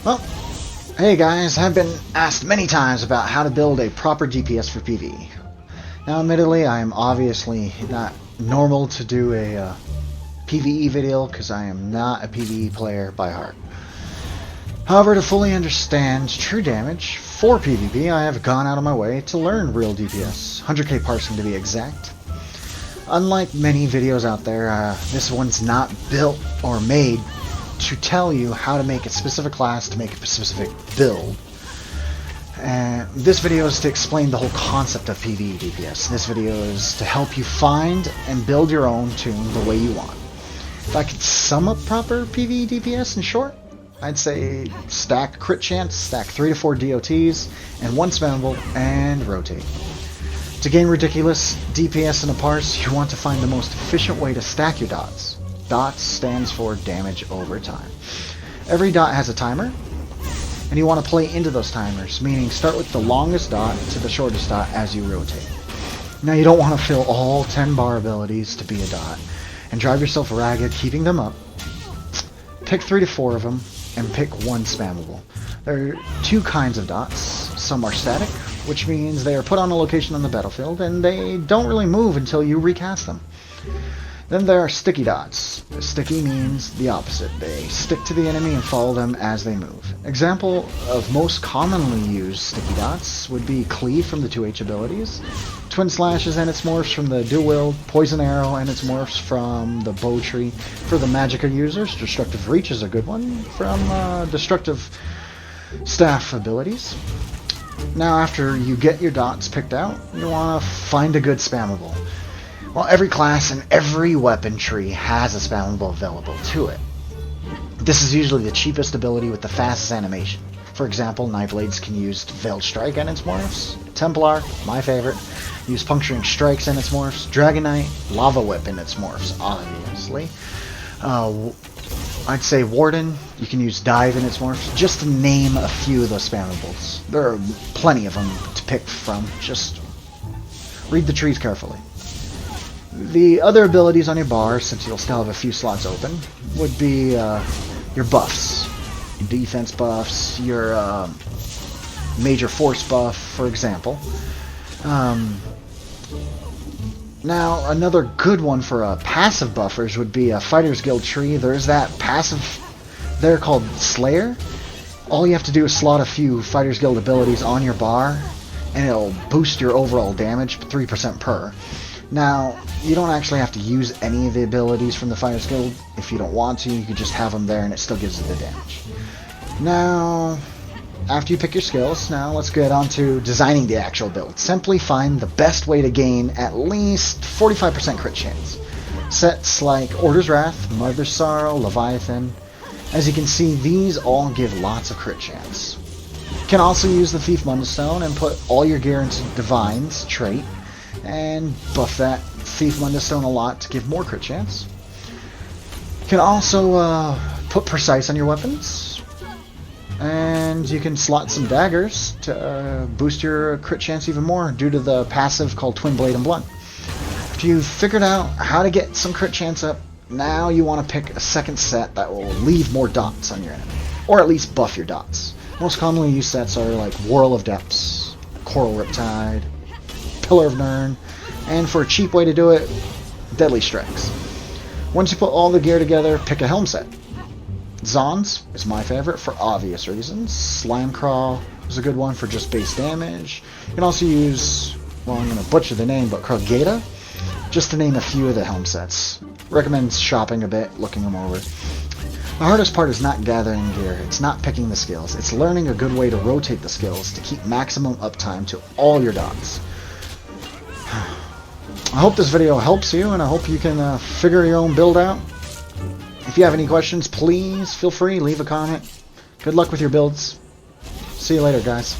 Well, hey guys, I've been asked many times about how to build a proper DPS for PvE. Now admittedly, I'm obviously not normal to do a PvE video because I am not a PvE player by heart. However, to fully understand true damage for PvP, I have gone out of my way to learn real DPS, 100k parsing to be exact. Unlike many videos out there, this one's not built or made to tell you how to make a specific class to make a specific build. This video is to explain the whole concept of PvE DPS. This video is to help you find and build your own tune the way you want. If I could sum up proper PvE DPS in short, I'd say stack crit chance, stack 3 to 4 DOTs, and 1 spammable, and rotate. To gain ridiculous DPS in a parse, you want to find the most efficient way to stack your dots. DOTS stands for damage over time. Every dot has a timer, and you want to play into those timers, meaning start with the longest dot to the shortest dot as you rotate. Now you don't want to fill all 10 bar abilities to be a dot, and drive yourself ragged keeping them up. Pick 3 to 4 of them, and pick 1 spammable. There are 2 kinds of dots. Some are static, which means they are put on a location on the battlefield, and they don't really move until you recast them. Then there are sticky dots. Sticky means the opposite. They stick to the enemy and follow them as they move. Example of most commonly used sticky dots would be Cleave from the 2H abilities, Twin Slashes and its morphs from the Dual Wield, Poison Arrow and its morphs from the Bow Tree. For the Magicka users, Destructive Reach is a good one from Destructive Staff abilities. Now after you get your dots picked out, you want to find a good spammable. Well, every class and every weapon tree has a spammable available to it. This is usually the cheapest ability with the fastest animation. For example, Knifeblades can use Veiled Strike and its morphs. Templar, my favorite, use Puncturing Strikes and its morphs. Dragon Knight, Lava Whip and its morphs, obviously. I'd say Warden, you can use Dive in its morphs, just to name a few of those spammables. There are plenty of them to pick from, just read the trees carefully. The other abilities on your bar, since you'll still have a few slots open, would be your buffs. Your defense buffs, your major force buff, for example. Now, another good one for passive buffers would be a Fighter's Guild tree. There's that passive there called Slayer. All you have to do is slot a few Fighter's Guild abilities on your bar, and it'll boost your overall damage 3% per. Now, you don't actually have to use any of the abilities from the Fighter's Guild. If you don't want to, you can just have them there and it still gives you the damage. Now, after you pick your skills, now let's get on to designing the actual build. Simply find the best way to gain at least 45% crit chance. Sets like Order's Wrath, Mother's Sorrow, Leviathan. As you can see, these all give lots of crit chance. You can also use the Thief Mundstone and put all your gear into Divine's trait, and buff that Thief Mundstone a lot to give more crit chance. You can also put Precise on your weapons, and you can slot some daggers to boost your crit chance even more due to the passive called Twin Blade and Blunt. After you've figured out how to get some crit chance up, now you want to pick a second set that will leave more dots on your enemy, or at least buff your dots. Most commonly used sets are like Whirl of Depths, Coral Riptide, Pillar of Nirn, and for a cheap way to do it, Deadly Strikes. Once you put all the gear together, pick a helm set. Zon's is my favorite for obvious reasons. Slime Crawl is a good one for just base damage. You can also use, well, I'm going to butcher the name, but Krogata, just to name a few of the helm sets. Recommend shopping a bit, looking them over. The hardest part is not gathering gear, it's not picking the skills, it's learning a good way to rotate the skills to keep maximum uptime to all your dots. I hope this video helps you, and I hope you can figure your own build out. If you have any questions, please feel free, leave a comment. Good luck with your builds. See you later, guys.